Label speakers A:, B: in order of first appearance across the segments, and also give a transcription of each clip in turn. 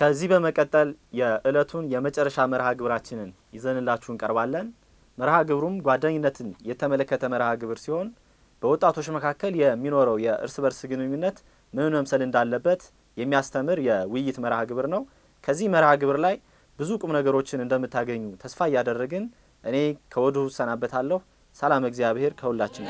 A: ከዚህ በመቀጠል የዕለቱን የመጨረሻ መርሃ ግብራችንን ይዘንላችሁ እንቀርባለን። መርሃ ግብሩም ጓደኝነትን የተመለከተ መርሃ ግብር ሲሆን በወጣቶች መካከል የሚኖረው የእርስ በርስ ግንኙነት ምን መምሰል እንዳለበት የሚያስተምር የውይይት መርሃ ግብር ነው። ከዚህ መርሃ ግብር ላይ ብዙ ቁም ነገሮችን እንደምታገኙ ተስፋ ያደረግን እኔ ከወዲሁ ሰናበታለሁ። ሰላም እግዚአብሔር ከሁላችን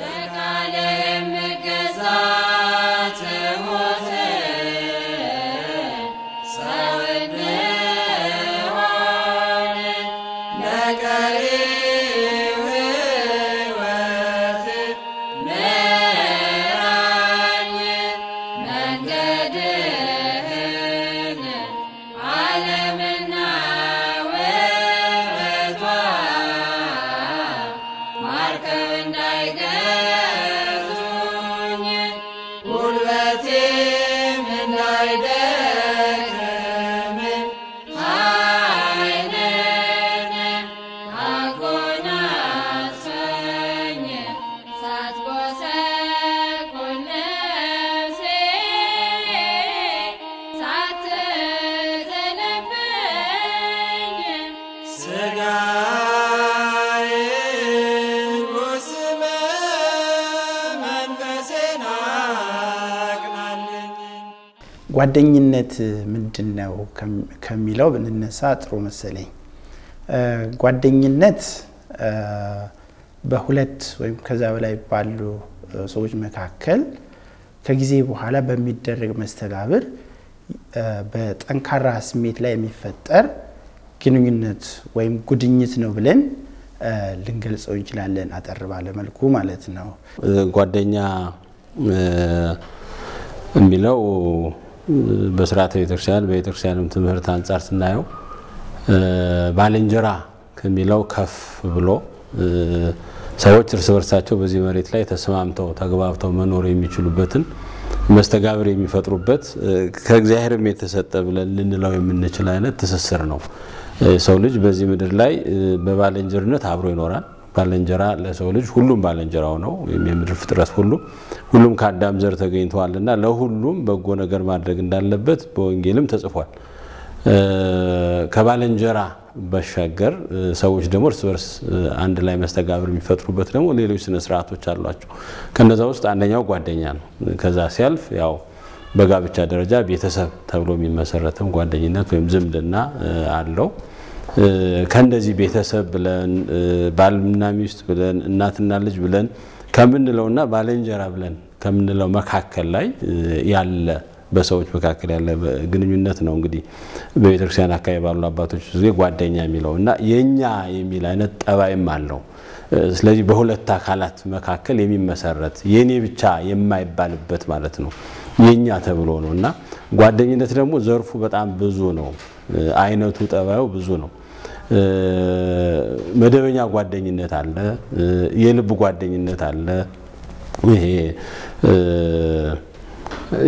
B: ጓደኝነት ምንድነው ከሚለው ብንነሳ ጥሩ መሰለኝ። ጓደኝነት በሁለት ወይም ከዛ በላይ ባሉ ሰዎች መካከል ከጊዜ በኋላ በሚደረግ መስተጋብር በጠንካራ ስሜት ላይ የሚፈጠር ግንኙነት ወይም ጉድኝት ነው ብለን ልንገልጸው እንችላለን አጠር ባለ መልኩ ማለት ነው።
C: ጓደኛ የሚለው በስርዓተ ቤተክርስቲያን በቤተክርስቲያንም ትምህርት አንፃር ስናየው ባልንጀራ ከሚለው ከፍ ብሎ ሰዎች እርስ በርሳቸው በዚህ መሬት ላይ ተስማምተው ተግባብተው መኖር የሚችሉበትን መስተጋብር የሚፈጥሩበት ከእግዚአብሔርም የተሰጠ ብለን ልንለው የምንችል አይነት ትስስር ነው። ሰው ልጅ በዚህ ምድር ላይ በባልንጀርነት አብሮ ይኖራል። ባልንጀራ ለሰው ልጅ ሁሉም ባልንጀራው ነው። የምድር ፍጥረት ሁሉም ከአዳም ዘር ተገኝተዋልና ለሁሉም በጎ ነገር ማድረግ እንዳለበት በወንጌልም ተጽፏል። ከባልንጀራ በሻገር ሰዎች ደግሞ እርስ በርስ አንድ ላይ መስተጋብር የሚፈጥሩበት ደግሞ ሌሎች ስነ ስርዓቶች አሏቸው። ከነዛ ውስጥ አንደኛው ጓደኛ ነው። ከዛ ሲያልፍ ያው በጋብቻ ደረጃ ቤተሰብ ተብሎ የሚመሰረተው ጓደኝነት ወይም ዝምድና አለው። ከእንደዚህ ቤተሰብ ብለን ባልና ሚስት ብለን እናትና ልጅ ብለን ከምንለውና ባልንጀራ ብለን ከምንለው መካከል ላይ ያለ በሰዎች መካከል ያለ ግንኙነት ነው። እንግዲህ በቤተክርስቲያን አካባቢ ባሉ አባቶች ዙሪያ ጓደኛ የሚለውና የኛ የሚል አይነት ጠባይም አለው። ስለዚህ በሁለት አካላት መካከል የሚመሰረት የኔ ብቻ የማይባልበት ማለት ነው የኛ ተብሎ ነውና ጓደኝነት ደግሞ ዘርፉ በጣም ብዙ ነው። አይነቱ ጠባዩ ብዙ ነው። መደበኛ ጓደኝነት አለ፣ የልብ ጓደኝነት አለ፣ ይሄ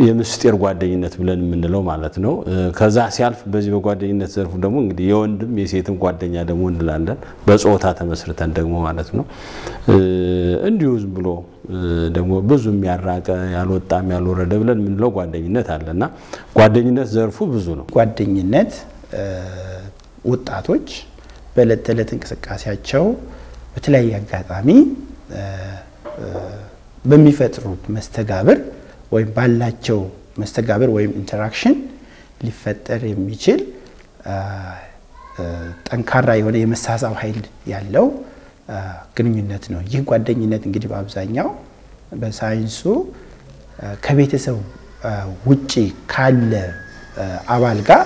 C: የምስጢር ጓደኝነት ብለን የምንለው ማለት ነው። ከዛ ሲያልፍ በዚህ በጓደኝነት ዘርፉ ደግሞ እንግዲህ የወንድም የሴትም ጓደኛ ደግሞ እንላለን በጾታ ተመስርተን ደግሞ ማለት ነው። እንዲሁ ዝም ብሎ ደግሞ ብዙም ያራቀ ያልወጣም ያልወረደ ብለን የምንለው ጓደኝነት አለና ጓደኝነት ዘርፉ ብዙ ነው።
B: ጓደኝነት ወጣቶች በዕለት ተዕለት እንቅስቃሴያቸው በተለያየ አጋጣሚ በሚፈጥሩት መስተጋብር ወይም ባላቸው መስተጋብር ወይም ኢንተራክሽን ሊፈጠር የሚችል ጠንካራ የሆነ የመሳሳብ ኃይል ያለው ግንኙነት ነው። ይህ ጓደኝነት እንግዲህ በአብዛኛው በሳይንሱ ከቤተሰብ ውጪ ካለ አባል ጋር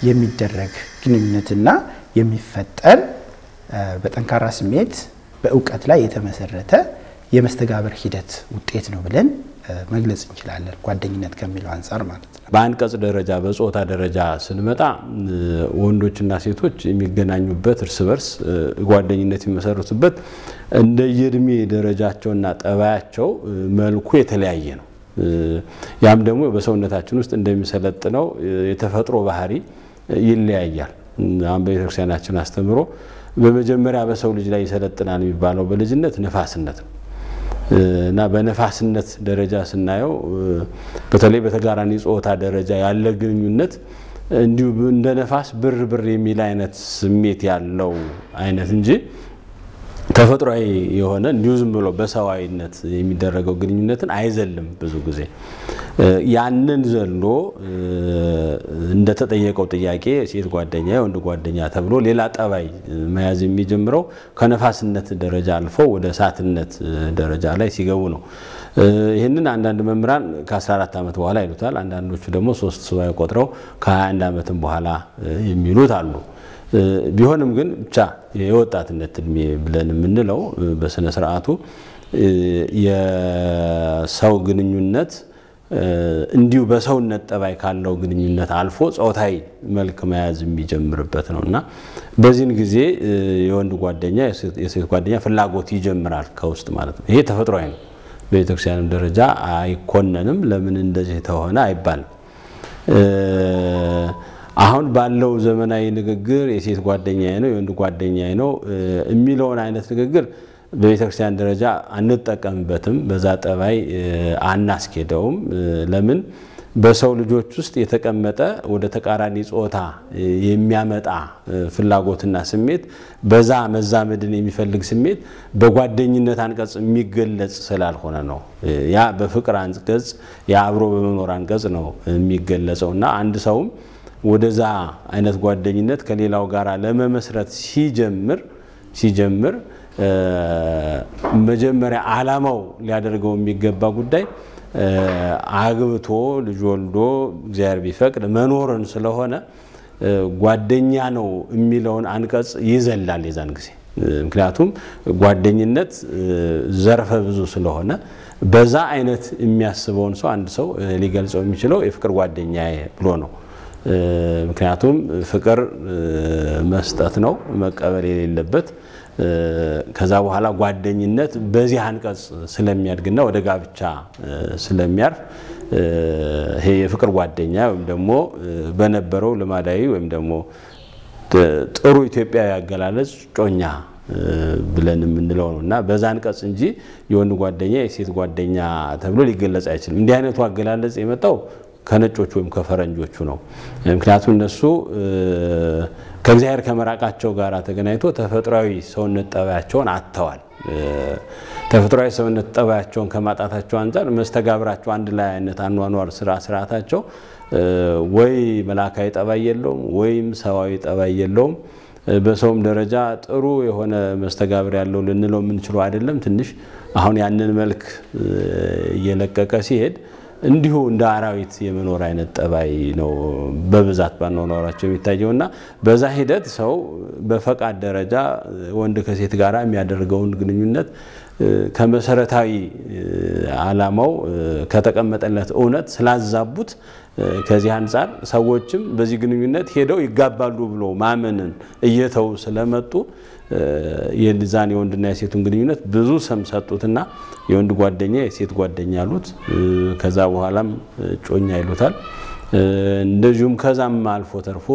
B: የሚደረግ ግንኙነትና የሚፈጠር በጠንካራ ስሜት በእውቀት ላይ የተመሰረተ የመስተጋብር ሂደት ውጤት ነው ብለን መግለጽ እንችላለን ጓደኝነት ከሚለው አንፃር ማለት ነው።
C: በአንቀጽ ደረጃ በጾታ ደረጃ ስንመጣ ወንዶችና ሴቶች የሚገናኙበት እርስ በርስ ጓደኝነት የሚመሰረቱበት እንደ የእድሜ ደረጃቸውና ጠባያቸው መልኩ የተለያየ ነው። ያም ደግሞ በሰውነታችን ውስጥ እንደሚሰለጥነው የተፈጥሮ ባህሪ ይለያያል። አሁን በቤተክርስቲያናችን አስተምሮ በመጀመሪያ በሰው ልጅ ላይ ይሰለጥናል የሚባለው በልጅነት ነፋስነት ነው እና በነፋስነት ደረጃ ስናየው በተለይ በተጋራኒ ጾታ ደረጃ ያለ ግንኙነት እንዲሁ እንደ ነፋስ ብር ብር የሚል አይነት ስሜት ያለው አይነት እንጂ ተፈጥሯዊ የሆነ እንዲሁ ዝም ብሎ በሰዋዊነት የሚደረገው ግንኙነትን አይዘልም። ብዙ ጊዜ ያንን ዘሎ እንደተጠየቀው ጥያቄ ሴት ጓደኛ ወንድ ጓደኛ ተብሎ ሌላ ጠባይ መያዝ የሚጀምረው ከነፋስነት ደረጃ አልፎ ወደ እሳትነት ደረጃ ላይ ሲገቡ ነው። ይሄንን አንዳንድ መምህራን ከ14 ዓመት በኋላ ይሉታል። አንዳንዶቹ ደግሞ 3 ሱባኤ ቆጥረው ከ21 ዓመትም በኋላ የሚሉት አሉ። ቢሆንም ግን ብቻ የወጣትነት እድሜ ብለን የምንለው በስነ ስርዓቱ የሰው ግንኙነት እንዲሁ በሰውነት ጠባይ ካለው ግንኙነት አልፎ ጾታዊ መልክ መያዝ የሚጀምርበት ነውና በዚህን ጊዜ የወንድ ጓደኛ የሴት ጓደኛ ፍላጎት ይጀምራል ከውስጥ ማለት ነው። ይሄ ተፈጥሯዊ ነው። በቤተክርስቲያንም ደረጃ አይኮነንም። ለምን እንደዚህ ተሆነ አይባልም። አሁን ባለው ዘመናዊ ንግግር የሴት ጓደኛዬ ነው የወንድ ጓደኛዬ ነው የሚለውን አይነት ንግግር በቤተክርስቲያን ደረጃ አንጠቀምበትም። በዛ ጠባይ አናስኬደውም። ለምን በሰው ልጆች ውስጥ የተቀመጠ ወደ ተቃራኒ ጾታ የሚያመጣ ፍላጎትና ስሜት በዛ መዛመድን የሚፈልግ ስሜት በጓደኝነት አንቀጽ የሚገለጽ ስላልሆነ ነው። ያ በፍቅር አንቀጽ ያ አብሮ በመኖር አንቀጽ ነው የሚገለጸውና አንድ ሰውም ወደዛ አይነት ጓደኝነት ከሌላው ጋር ለመመስረት ሲጀምር መጀመሪያ ዓላማው ሊያደርገው የሚገባ ጉዳይ አግብቶ ልጅ ወልዶ እግዚአብሔር ቢፈቅድ መኖርን ስለሆነ ጓደኛ ነው የሚለውን አንቀጽ ይዘላል የዛን ጊዜ። ምክንያቱም ጓደኝነት ዘርፈ ብዙ ስለሆነ በዛ አይነት የሚያስበውን ሰው አንድ ሰው ሊገልጸው የሚችለው የፍቅር ጓደኛዬ ብሎ ነው። ምክንያቱም ፍቅር መስጠት ነው መቀበል የሌለበት። ከዛ በኋላ ጓደኝነት በዚህ አንቀጽ ስለሚያድግና ወደ ጋብቻ ስለሚያርፍ ይሄ የፍቅር ጓደኛ ወይም ደግሞ በነበረው ልማዳዊ ወይም ደግሞ ጥሩ ኢትዮጵያዊ አገላለጽ ጮኛ ብለን የምንለው ነውና በዛ አንቀጽ እንጂ የወንድ ጓደኛ የሴት ጓደኛ ተብሎ ሊገለጽ አይችልም። እንዲህ አይነቱ አገላለጽ የመጣው ከነጮቹ ወይም ከፈረንጆቹ ነው። ምክንያቱም እነሱ ከእግዚአብሔር ከመራቃቸው ጋር ተገናኝቶ ተፈጥሯዊ ሰውነት ጠባያቸውን አጥተዋል። ተፈጥሯዊ ሰውነት ጠባያቸውን ከማጣታቸው አንፃር መስተጋብራቸው አንድ ላይ አይነት አኗኗር ስርዓታቸው ወይ መላካዊ ጠባይ የለውም ወይም ሰዋዊ ጠባይ የለውም። በሰውም ደረጃ ጥሩ የሆነ መስተጋብር ያለው ልንለው የምንችለው አይደለም። ትንሽ አሁን ያንን መልክ እየለቀቀ ሲሄድ እንዲሁ እንደ አራዊት የመኖር አይነት ጠባይ ነው በብዛት ባኖራቸው የሚታየውና በዛ ሂደት ሰው በፈቃድ ደረጃ ወንድ ከሴት ጋር የሚያደርገውን ግንኙነት ከመሰረታዊ ዓላማው ከተቀመጠለት እውነት ስላዛቡት ከዚህ አንፃር ሰዎችም በዚህ ግንኙነት ሄደው ይጋባሉ ብሎ ማመንን እየተው ስለመጡ የልዛን የወንድና የሴቱን ግንኙነት ብዙ ሰም ሰጡትና የወንድ ጓደኛ የሴት ጓደኛ አሉት። ከዛ በኋላም ጮኛ ይሉታል። እንደዚሁም ከዛም አልፎ ተርፎ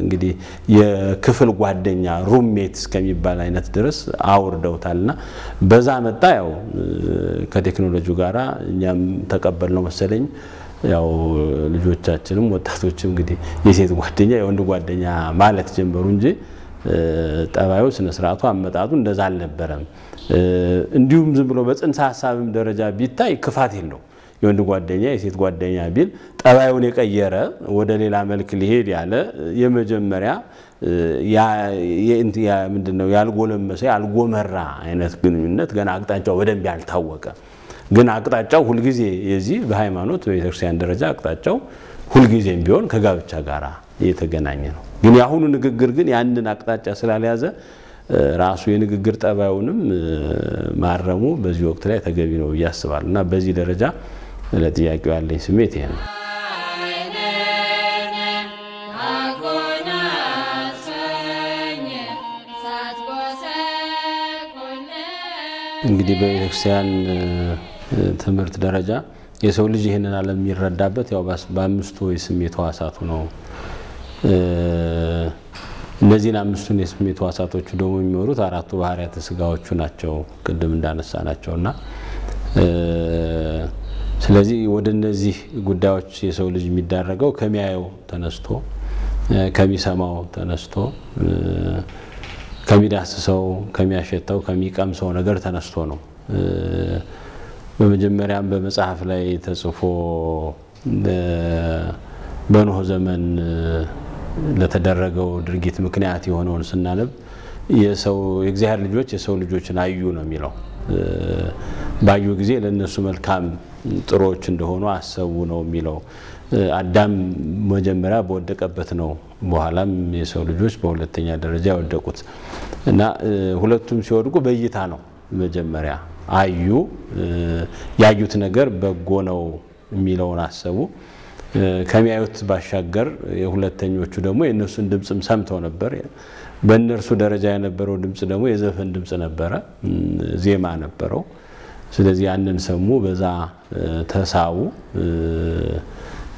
C: እንግዲህ የክፍል ጓደኛ ሩምሜት እስከሚባል አይነት ድረስ አውርደውታልና በዛ መጣ። ያው ከቴክኖሎጂው ጋራ እኛም ተቀበልነው መሰለኝ። ያው ልጆቻችንም ወጣቶችም እንግዲህ የሴት ጓደኛ የወንድ ጓደኛ ማለት ጀመሩ እንጂ ጠባዩ ስነ ስርዓቱ አመጣጡ እንደዛ አልነበረም። እንዲሁም ዝም ብሎ በጽንሰ ሐሳብም ደረጃ ቢታይ ክፋት የለው። የወንድ ጓደኛ የሴት ጓደኛ ቢል ጠባዩን የቀየረ ወደ ሌላ መልክ ሊሄድ ያለ የመጀመሪያ ያ ምንድነው ያልጎለመሰ ያልጎመራ አይነት ግንኙነት ገና አቅጣጫው በደንብ ያልታወቀ ግን አቅጣጫው ሁሉ ጊዜ የዚህ በሃይማኖት በቤተክርስቲያን ደረጃ አቅጣጫው ሁሉ ጊዜም ቢሆን ከጋብቻ ጋራ የተገናኘ ነው። ግን ያሁኑ ንግግር ግን ያንን አቅጣጫ ስላልያዘ ራሱ የንግግር ጠባዩንም ማረሙ በዚህ ወቅት ላይ ተገቢ ነው ያስባልና በዚህ ደረጃ ለጥያቄው ያለኝ ስሜት ይሄ ነው። እንግዲህ በቤተክርስቲያን ትምህርት ደረጃ የሰው ልጅ ይሄንን ዓለም የሚረዳበት ያው በአምስቱ የስሜት ሕዋሳቱ ነው። እነዚህን አምስቱን የስሜት ሕዋሳቶቹ ደግሞ የሚመሩት አራቱ ባህሪያተ ሥጋዎቹ ናቸው ቅድም እንዳነሳናቸውና ስለዚህ ወደ እነዚህ ጉዳዮች የሰው ልጅ የሚዳረገው ከሚያየው ተነስቶ ከሚሰማው ተነስቶ ከሚዳስሰው ከሚያሸተው ከሚቀምሰው ነገር ተነስቶ ነው በመጀመሪያም በመጽሐፍ ላይ ተጽፎ በኖህ ዘመን ለተደረገው ድርጊት ምክንያት የሆነውን ስናነብ የእግዚአብሔር ልጆች የሰው ልጆችን አዩ ነው የሚለው ባዩ ጊዜ ለነሱ መልካም ጥሮች እንደሆኑ አሰቡ ነው የሚለው አዳም መጀመሪያ በወደቀበት ነው በኋላም የሰው ልጆች በሁለተኛ ደረጃ ወደቁት እና ሁለቱም ሲወድቁ በእይታ ነው መጀመሪያ አዩ ያዩት ነገር በጎ ነው የሚለውን አሰቡ ከሚያዩት ባሻገር የሁለተኞቹ ደግሞ የነሱን ድምጽም ሰምተው ነበር በእነርሱ ደረጃ የነበረው ድምጽ ደግሞ የዘፈን ድምጽ ነበረ ዜማ ነበረው ስለዚህ ያንን ሰሙ በዛ ተሳቡ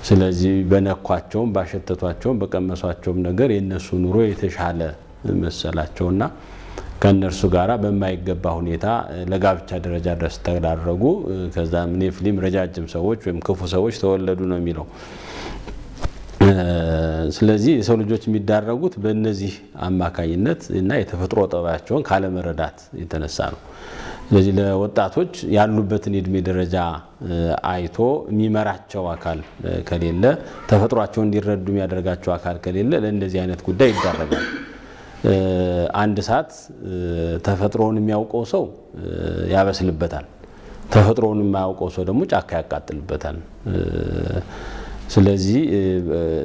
C: ስለዚህ በነኳቸውም ባሸተቷቸውም በቀመሷቸውም ነገር የነሱ ኑሮ የተሻለ መሰላቸውና ከነርሱ ጋራ በማይገባ ሁኔታ ለጋብቻ ደረጃ ድረስ ተዳረጉ ከዛም ኔፍሊም ረጃጅም ሰዎች ወይም ክፉ ሰዎች ተወለዱ ነው የሚለው ስለዚህ የሰው ልጆች የሚዳረጉት በእነዚህ አማካኝነት እና የተፈጥሮ ጠባያቸውን ካለ መረዳት የተነሳ ነው ስለዚህ ለወጣቶች ያሉበትን እድሜ ደረጃ አይቶ የሚመራቸው አካል ከሌለ ተፈጥሯቸውን እንዲረዱ የሚያደርጋቸው አካል ከሌለ ለእንደዚህ አይነት ጉዳይ ይዳረጋል አንድ ሰዓት ተፈጥሮውን የሚያውቀው ሰው ያበስልበታል ተፈጥሮውን የማያውቀው ሰው ደግሞ ጫካ ያቃጥልበታል ስለዚህ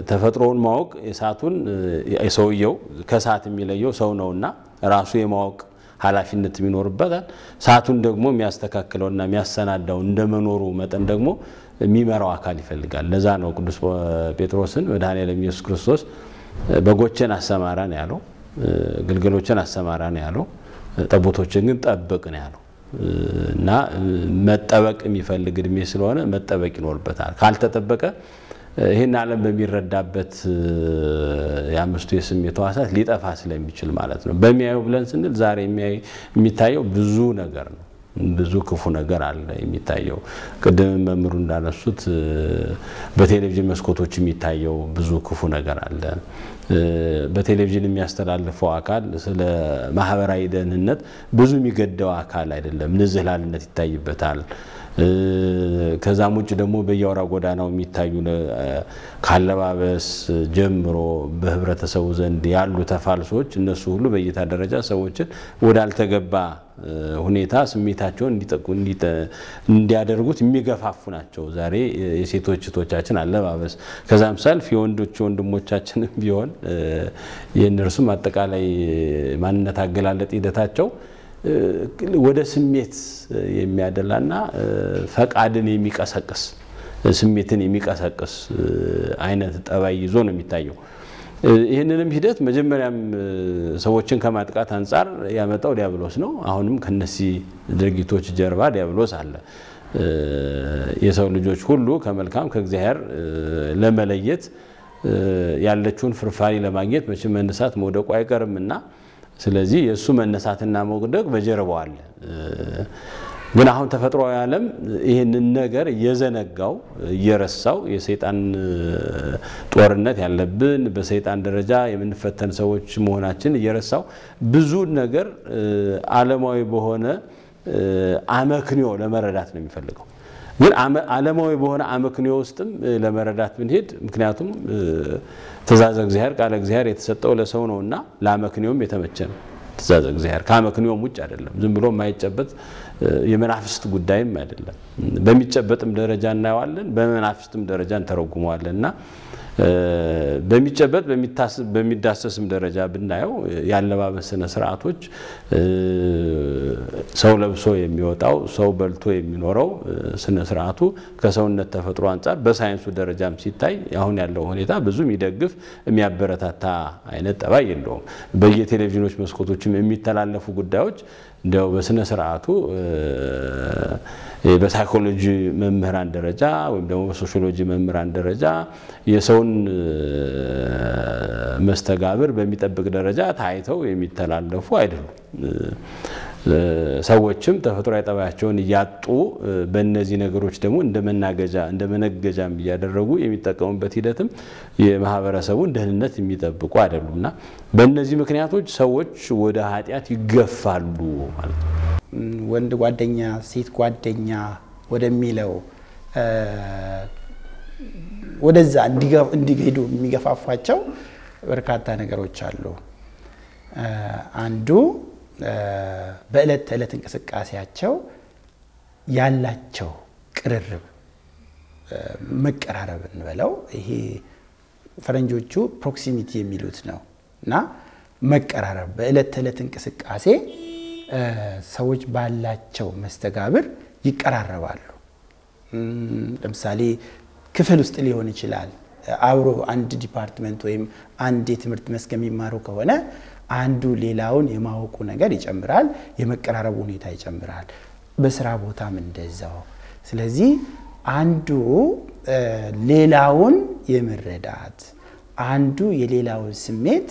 C: ተፈጥሮውን ማወቅ የሳቱን የሰውየው ከሳት የሚለየው ሰው ነውና ራሱ የማወቅ ኃላፊነት የሚኖርበታል ሳቱን ደግሞ የሚያስተካክለውና የሚያሰናዳው እንደመኖሩ መጠን ደግሞ የሚመራው አካል ይፈልጋል ለዛ ነው ቅዱስ ጴጥሮስን መድኃኔዓለም ኢየሱስ ክርስቶስ በጎችን አሰማራ ነው ያለው ግልገሎችን አሰማራ ነው ያለው ጠቦቶችን ግን ጠብቅ ነው ያለው እና መጠበቅ የሚፈልግ እድሜ ስለሆነ መጠበቅ ይኖርበታል ካልተጠበቀ ይሄን ዓለም በሚረዳበት ያምስቱ የስሜት ሕዋሳት ሊጠፋ ስለሚችል ማለት ነው በሚያዩ ብለን ስንል ዛሬ የሚታየው ብዙ ነገር ነው ብዙ ክፉ ነገር አለ የሚታየው ቅድም መምሩ እንዳነሱት በቴሌቪዥን መስኮቶች የሚታየው ብዙ ክፉ ነገር አለ በቴሌቪዥን የሚያስተላልፈው አካል ስለ ማህበራዊ ደህንነት ብዙ የሚገደው አካል አይደለም ንዝህላልነት ይታይበታል ከዛም ውጭ ደግሞ በየወራ ጎዳናው የሚታዩ ካለባበስ ጀምሮ በህብረተሰቡ ዘንድ ያሉ ተፋልሶች እነሱ ሁሉ በእይታ ደረጃ ሰዎችን ወዳልተገባ ሁኔታ ስሜታቸውን እንዲያደርጉት የሚገፋፉ ናቸው ዛሬ የሴቶች እህቶቻችን አለባበስ ከዛም ሰልፍ የወንዶች ወንድሞቻችን ቢሆን የነርሱም አጠቃላይ ማንነት አገላለጥ ሂደታቸው ወደ ስሜት የሚያደላና ፈቃድን የሚቀሰቅስ ስሜትን የሚቀሰቅስ አይነት ጠባይ ይዞ ነው የሚታየው ይሄንንም ሂደት መጀመሪያም ሰዎችን ከማጥቃት አንፃር ያመጣው ዲያብሎስ ነው አሁንም ከነዚህ ድርጊቶች ጀርባ ዲያብሎስ አለ የሰው ልጆች ሁሉ ከመልካም ከእግዚአብሔር ለመለየት ያለችውን ፍርፋሪ ለማግኘት መቼም መነሳት መውደቁ አይቀርምና ስለዚህ የሱ መነሳትና መውደቅ በጀርባው አለ ግን አሁን ተፈጥሯዊ ዓለም ይሄንን ነገር የዘነጋው የረሳው የሰይጣን ጦርነት ያለብን በሰይጣን ደረጃ የምንፈተን ሰዎች መሆናችን የረሳው ብዙ ነገር ዓለማዊ በሆነ አመክንዮ ለመረዳት ነው የሚፈልገው ግን ዓለማዊ በሆነ አመክንዮ ውስጥም ለመረዳት ብንሄድ ምክንያቱም ትእዛዘ እግዚአብሔር ቃለ እግዚአብሔር የተሰጠው ለሰው ነውና ለአመክንዮም የተመቸ ነው ትእዛዘ እግዚአብሔር ከአመክንዮም ውጭ አይደለም ዝም ብሎ የማይጨበጥ የመናፍስት ጉዳይም አይደለም በሚጨበጥም ደረጃ እናየዋለን በመናፍስትም ደረጃ እንተረጉመዋለንና በሚጨበጥ በሚዳሰስም ደረጃ ብናየው ያለባበስነ ስርዓቶች ሰው ለብሶ የሚወጣው ሰው በልቶ የሚኖረው ስነ ስርዓቱ ከሰውነት ተፈጥሮ አንፃር በሳይንሱ ደረጃም ሲታይ አሁን ያለው ሁኔታ ብዙ የሚደግፍ የሚያበረታታ አይነት ጠባይ የለውም በየቴሌቪዥኖች መስኮቶችም የሚተላለፉ ጉዳዮች እንደው በስነ ስርዓቱ በሳይኮሎጂ መምህራን ደረጃ ወይም ደግሞ በሶሺዮሎጂ መምህራን ደረጃ የሰውን መስተጋብር በሚጠብቅ ደረጃ ታይተው የሚተላለፉ አይደሉም ሰዎችም ተፈጥሯዊ ጠባያቸውን ያጡ በእነዚህ ነገሮች ደግሞ እንደመነገጃም ያደረጉ የሚጠቀሙበት ሂደትም የማህበረሰቡን ደህንነት የሚጠብቁ አይደሉምና በእነዚህ ምክንያቶች ሰዎች ወደ ኃጢያት ይገፋሉ ማለት ነው።
B: ወንድ ጓደኛ ሴት ጓደኛ ወደሚለው ወደዛ እንዲሄዱ የሚገፋፋቸው በርካታ ነገሮች አሉ። አንዱ በእለት ተእለት እንቅስቃሴያቸው ያላቸው ቅርርብ መቀራረብ እንበለው ይሄ ፈረንጆቹ ፕሮክሲሚቲ የሚሉት ነውና መቀራረብ በእለት ተእለት እንቅስቃሴ ሰዎች ባላቸው መስተጋብር ይቀራረባሉ። ለምሳሌ ክፍል ውስጥ ሊሆን ይችላል አብሮ አንድ ዲፓርትመንት ወይም አንድ የትምህርት መስክ የሚማሩ ከሆነ አንዱ ሌላውን የማወቁ ነገር ይጨምራል፣ የመቀራረቡ ሁኔታ ይጨምራል። በስራ ቦታም እንደዛው። ስለዚህ አንዱ ሌላውን የመረዳት አንዱ የሌላውን ስሜት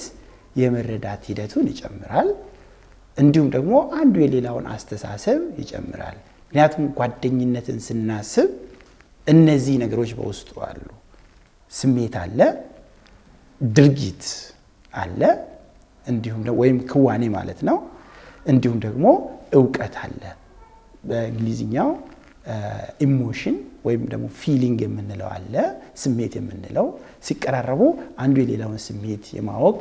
B: የመረዳት ሂደቱን ይጨምራል። እንዲሁም ደግሞ አንዱ የሌላውን አስተሳሰብ ይጨምራል። ምክንያቱም ጓደኝነትን ስናስብ እነዚህ ነገሮች በውስጡ አሉ። ስሜት አለ፣ ድርጊት አለ፣ እንዲሁም ደግሞ ወይም ክዋኔ ማለት ነው። እንዲሁም ደግሞ ዕውቀት አለ። በእንግሊዝኛው ኢሞሽን ወይም ደግሞ ፊሊንግ የምንለው አለ፣ ስሜት የምንለው ሲቀራረቡ አንዱ የሌላውን ስሜት የማወቅ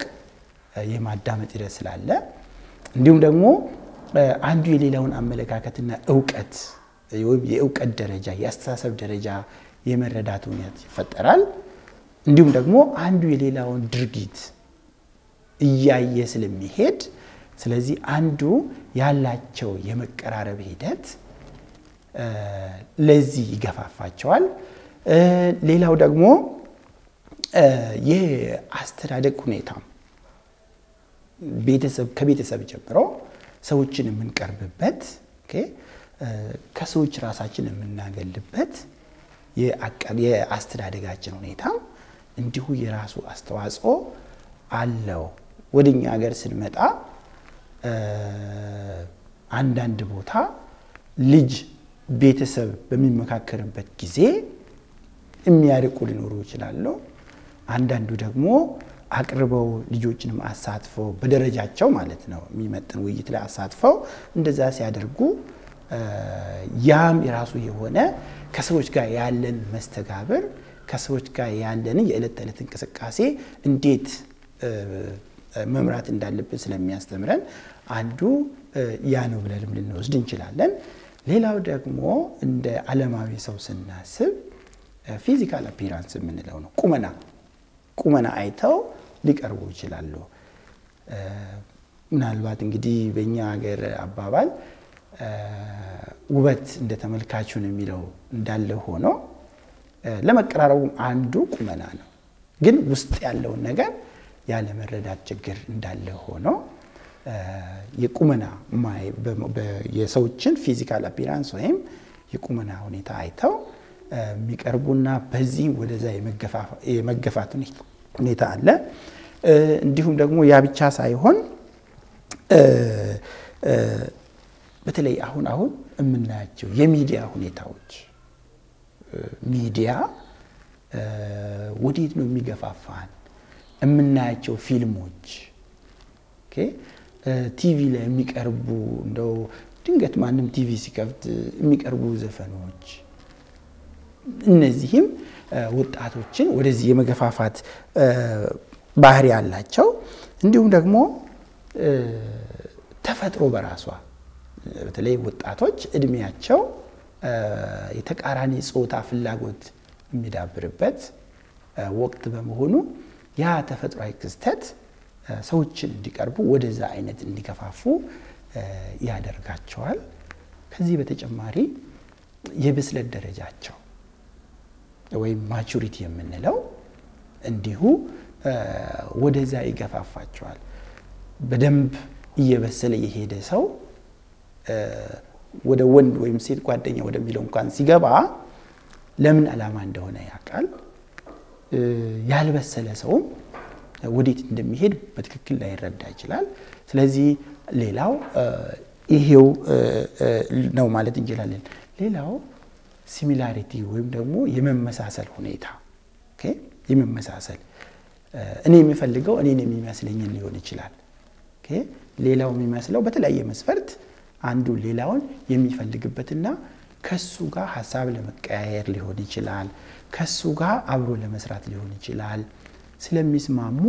B: የማዳመጥ ሂደት ስላለ እንዲሁም ደግሞ አንዱ የሌላውን አመለካከትና ዕውቀት ወይም የዕውቀት ደረጃ የአስተሳሰብ ደረጃ የመረዳት ሁኔታ ይፈጠራል። እንዲሁም ደግሞ አንዱ የሌላውን ድርጊት እያየ ስለሚሄድ ስለዚህ አንዱ ያላቸው የመቀራረብ ሂደት ለዚህ ይገፋፋቸዋል። ሌላው ደግሞ የአስተዳደግ ሁኔታ ከቤተሰብ ጀምሮ ሰዎችን የምንቀርብበት ከሰዎች ራሳችን የምናገልበት የአስተዳደጋችን ሁኔታ እንዲሁ የራሱ አስተዋጽኦ አለው። ወደኛ ሀገር ስንመጣ አንዳንድ ቦታ ልጅ ቤተሰብ በሚመካከርበት ጊዜ የሚያርቁ ሊኖሩ ይችላሉ። አንዳንዱ ደግሞ አቅርበው ልጆችንም አሳትፈው በደረጃቸው ማለት ነው የሚመጥን ውይይት ላይ አሳትፈው እንደዛ ሲያደርጉ ያም የራሱ የሆነ ከሰዎች ጋር ያለን መስተጋብር ከሰዎች ጋር ያለን የዕለት ተዕለት እንቅስቃሴ እንዴት መምራት እንዳለብን ስለሚያስተምረን አንዱ ያ ነው ብለን ልንወስድ እንችላለን። ሌላው ደግሞ እንደ ዓለማዊ ሰው ስናስብ ፊዚካል አፒራንስ የምንለው ነው። ቁመና አይተው ሊቀርቡ ይችላሉ። ምናልባት እንግዲህ በእኛ ሀገር አባባል ውበት እንደ ተመልካቹን የሚለው እንዳለ ሆኖ ለመቀራረቡ አንዱ ቁመና ነው። ግን ውስጥ ያለውን ነገር ያለ መረዳት ችግር እንዳለ ሆኖ የቁመና የሰዎችን ፊዚካል አፒራንስ ወይም የቁመና ሁኔታ አይተው የሚቀርቡና በዚህ ወደዛ የመገፋት ሁኔታ አለ። እንዲሁም ደግሞ ያ ብቻ ሳይሆን በተለይ አሁን የምናያቸው የሚዲያ ሁኔታዎች ሚዲያ ወዴት ነው የሚገፋፋን? የምናያቸው ፊልሞች ቲቪ ላይ የሚቀርቡ እንደው ድንገት ማንም ቲቪ ሲከፍት የሚቀርቡ ዘፈኖች እነዚህም ወጣቶችን ወደዚህ የመገፋፋት ባህሪ ያላቸው እንዲሁም ደግሞ ተፈጥሮ በራሷ በተለይ ወጣቶች እድሜያቸው የተቃራኒ ጾታ ፍላጎት የሚዳብርበት ወቅት በመሆኑ ያ ተፈጥሯዊ ክስተት ሰዎችን እንዲቀርቡ ወደዛ አይነት እንዲገፋፉ ያደርጋቸዋል። ከዚህ በተጨማሪ የብስለት ደረጃቸው ወይም ማቹሪቲ የምንለው እንዲሁ ወደዛ ይገፋፋቸዋል። በደንብ እየበሰለ የሄደ ሰው ወደ ወንድ ወይም ሴት ጓደኛ ወደሚለው እንኳን ሲገባ ለምን ዓላማ እንደሆነ ያውቃል። ያልበሰለ ሰውም ወዴት እንደሚሄድ በትክክል ላይረዳ ይችላል። ስለዚህ ሌላው ይሄው ነው ማለት እንችላለን። ሌላው ሲሚላሪቲ ወይም ደግሞ የመመሳሰል ሁኔታ ኦኬ የመመሳሰል እኔ የሚፈልገው እኔን የሚመስለኝ ሊሆን ይችላል ኦኬ ሌላው የሚመስለው በተለያየ መስፈርት አንዱ ሌላውን የሚፈልግበትና ከሱ ጋር ሐሳብ ለመቀያየር ሊሆን ይችላል ከሱ ጋር አብሮ ለመስራት ሊሆን ይችላል ስለሚስማሙ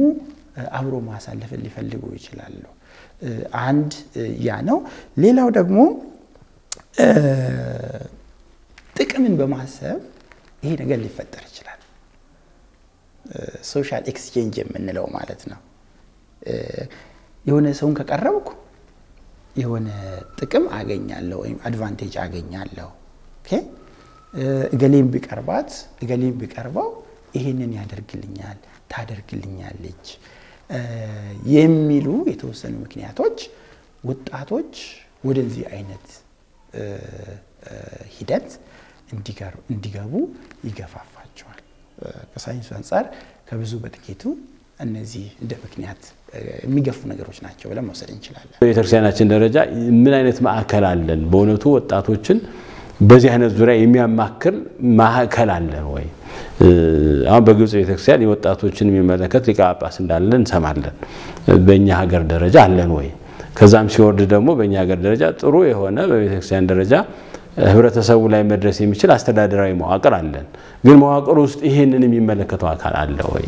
B: አብሮ ማሳለፍ ሊፈልጉ ይችላሉ አንድ ያ ነው ሌላው ደግሞ ጥቅምን በማሰብ ይሄ ነገር ሊፈጠር ይችላል ሶሻል ኤክስቼንጅ የምንለው ማለት ነው የሆነ ሰውን ከቀረብኩ የሆነ ጥቅም አገኛለሁ ወይ አድቫንቴጅ አገኛለሁ ኦኬ እገሌም ቢቀርባው ይሄንን ያደርግልኛል ታደርግልኛለች የሚሉ የተወሰኑ ምክንያቶች ወጣቶች ወደዚህ አይነት ሂደት እንዲገቡ ይገፋፋቸዋል ከሳይንሱ አንፃር ከብዙ በጥቂቱ እነዚህ እንደ ምክንያት የሚገፉ ነገሮች ናቸው ብለን መውሰድ እንችላለን
C: በቤተክርስቲያናችን ደረጃ ምን አይነት ማዕከል አለን በእውነቱ ወጣቶችን በዚህ አይነት ዙሪያ የሚያማክል ማዕከል አለ ወይ አሁን በግብጽ ቤተክርስቲያን የወጣቶችን የሚመለከት ሊቀ ጳጳስ እንዳለ እንሰማለን በእኛ ሀገር ደረጃ አለን ወይ ከዛም ሲወርድ ደግሞ በእኛ ሀገር ደረጃ ጥሩ የሆነ በቤተክርስቲያን ደረጃ ህብረተሰቡ ላይ መድረስ የሚችል አስተዳደራዊ መዋቅር አለን ግን መዋቅሩ ውስጥ ይሄንን የሚመለከተው አካል አለ ወይ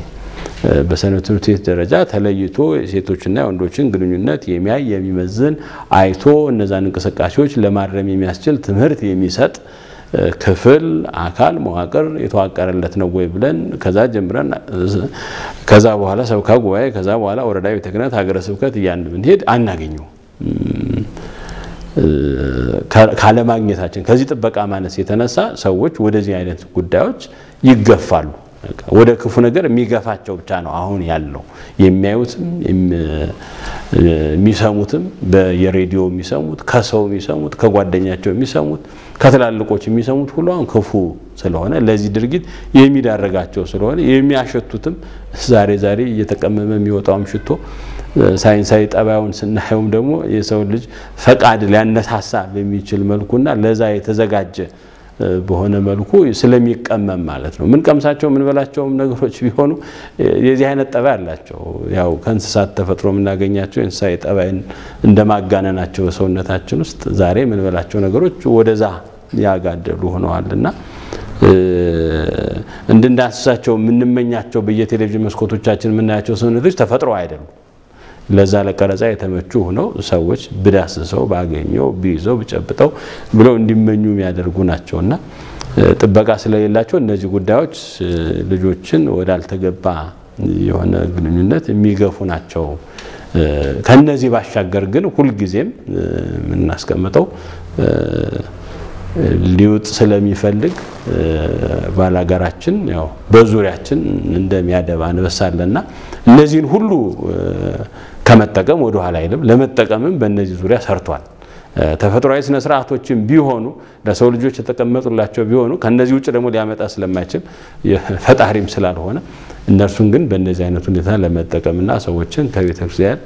C: በሰንበት ትምህርት ቤት ደረጃ ተለይቶ ሴቶችና ወንዶችን ግንኙነት የሚመዝን አይቶ እነዛን እንቅስቃሴዎች ለማረም የሚያስችል ትምህርት የሚሰጥ ክፍል አካል መዋቅር የተዋቀረለት ነው ወይ ብለን ከዛ ጀምረን ከዛ በኋላ ሰብካ ጉባኤ ከዛ በኋላ ወረዳ ቤተ ክህነት ሀገረ ስብከት እያንድ ብንሄድ አናገኘው ካለማግኘታችን ከዚህ ጥበቃ ማነስ የተነሳ ሰዎች ወደዚህ አይነት ጉዳዮች ይገፋሉ ወደ ክፉ ነገር የሚገፋቸው ብቻ ነው አሁን ያለው የሚያዩትም የሚሰሙትም በየሬዲዮ የሚሰሙት ከሰው የሚሰሙት ከጓደኛቸው የሚሰሙት ከተላልቆች የሚሰሙት ሁሉ አሁን ክፉ ስለሆነ ለዚህ ድርጊት የሚዳረጋቸው ስለሆነ የሚያሸቱትም ዛሬ እየተቀመመ የሚወጣው ሽቶ ሳይንሳዊ ጠባዩን ስናየውም ደግሞ የሰው ልጅ ፈቃድ ሊያነሳሳ በሚችል መልኩና ለዛ የተዘጋጀ በሆነ መልኩ ስለሚቀመም ማለት ነው ምን ቀምሳቸው ምን በላቸው ነገሮች ቢሆኑ የዚህ አይነት ጠባይ አላቸው ያው ከእንስሳት ተፈጥሮ የምናገኛቸው እንስሳዊ ጠባይን እንደማጋነናቸው ሰውነታችን ውስጥ ዛሬ ምን በላቸው ነገሮች ወደዛ ያጋደሉ ሆነዋልና እንድንዳስሳቸው ምንመኛቸው በየቴሌቪዥን መስኮቶቻችን የምናያቸው ሰውነቶች ተፈጥሮ አይደሉም ለዛ ለቀረጻ የተመቹ ሆነው ሰዎች ብዳስሰው ባገኘው ቢይዘው ቢጨብጠው ብለው እንዲመኙ የሚያደርጉ ናቸውና ጥበቃ ስለሌላቸው እነዚህ ጉዳዮች ልጆችን ወዳልተገባ የሆነ ግንኙነት የሚገፉ ናቸው ከነዚህ ባሻገር ግን ሁሉ ጊዜም ምናስቀምጠው ሊውጥ ስለሚፈልግ ባላጋራችን ያው በዙሪያችን እንደሚያደባ አንበሳለና እነዚህን ሁሉ ከመጠቀም ወደ ኋላ አይደለም ለመጠቀምም በእነዚህ ዙሪያ ሰርቷል ተፈጥሯዊ ስነ ስርዓቶችን ቢሆኑ ለሰው ልጆች የተቀመጡላቸው ቢሆኑ ከነዚህ ውጭ ደግሞ ሊያመጣ ስለማይችል ፈጣሪም ስላልሆነ እነርሱን ግን በእነዚህ አይነት ሁኔታ ለመጠቀምና ሰዎችን ከቤተክርስቲያን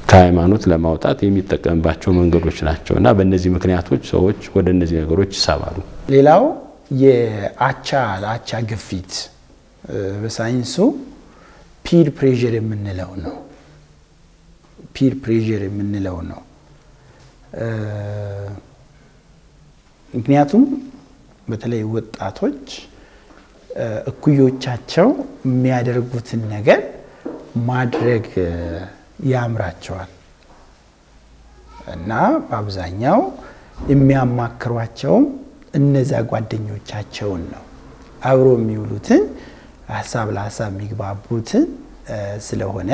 C: ከሃይማኖት ለማውጣት የሚጠቀምባቸው መንገዶች ናቸውና በእነዚህ ምክንያቶች ሰዎች ወደ እነዚህ ነገሮች ይሳባሉ
B: ሌላው የአቻ ግፊት በሳይንሱ ፒር ፕሬዠር የምንለው ነው ምክንያቱም በተለይ ወጣቶች እኩዮቻቸው የሚያደርጉትን ነገር ማድረግ ያምራቸዋል እና በአብዛኛው የሚያማክሯቸው እነዛ ጓደኞቻቸውን ነው አብሮ የሚውሉትን ሐሳብ ለሐሳብ የሚግባቡትን ስለሆነ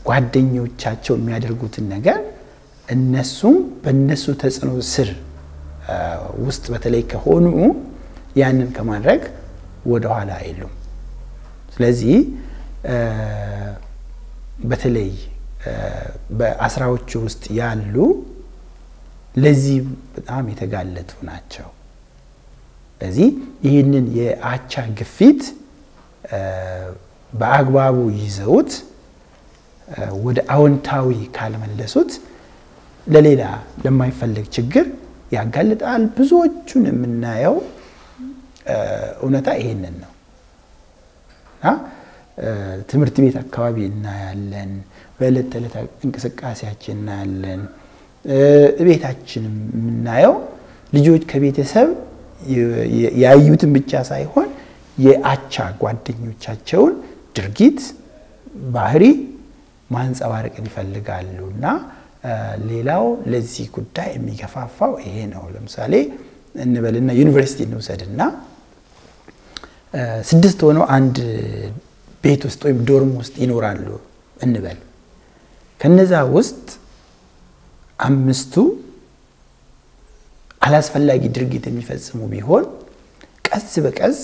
B: ጓደኞቻቸው የሚያደርጉትን ነገር እነሱም በእነሱ ተጽዕኖ ስር ውስጥ በተለይ ከሆኑ ያንን ከማድረግ ወደ ኋላ አይሉም ስለዚህ በተለይ በአስራዎቹ ውስጥ ያሉ ለዚህ በጣም የተጋለጡ ናቸው ስለዚህ ይህንን የአቻ ግፊት በአግባቡ ይዘውት ወደ አዎንታዊ ካልመለሱት ለሌላ ለማይፈልግ ችግር ያጋልጣል ብዙዎቹን የምናየው እውነታ ይሄንን ነው ትምህርት ቤት አካባቢ እናያለን በእለት ተዕለት እንቅስቃሴያችን እናያለን ቤታችንም እናየው ልጆች ከቤተሰብ ያዩትን ብቻ ሳይሆን የአቻ ጓደኞቻቸውን ድርጊት ባህሪ ማንጸባረቅን ይፈልጋሉና ሌላው ለዚህ ጉዳይ የሚገፋፋው ይሄ ነው ለምሳሌ እንበልና ዩኒቨርሲቲ እንውሰድና 6 ሆነው አንድ ቤት ውስጥ ወይም ዶርም ውስጥ ይኖራሉ እንበል ከነዛ ውስጥ 5ቱ አላስፈላጊ ድርጊት የሚፈጽሙ ቢሆን ቀስ በቀስ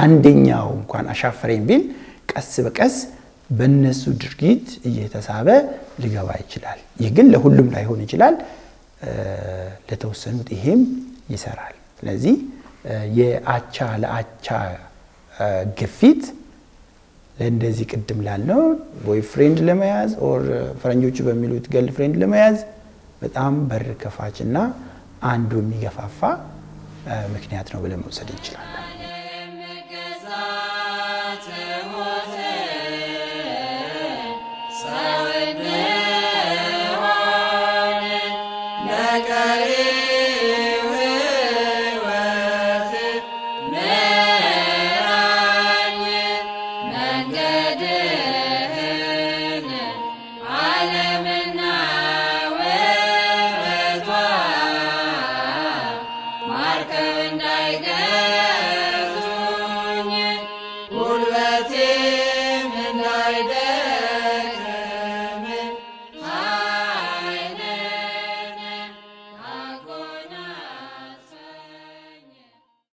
B: አንደኛው እንኳን አሻፈረኝ ቢል ቀስ በቀስ በእነሱ ድርጊት እየተሳበ ሊገባ ይችላል ይህ ግን ለሁሉም ላይሆን ይችላል ለተወሰኑት ይሄም ይሰራል ስለዚህ የአቻ ለአቻ ግፊት ለእንደዚህ ቅድም ላልነው ቦይ ፍሬንድ ለመያዝ ኦር ፈረንጆቹ በሚሉት ገርል ፍሬንድ ለመያዝ በጣም በር ከፋችና አንዱ የሚገፋፋ ምክንያት ነው ብለን መውሰድ እንችላለን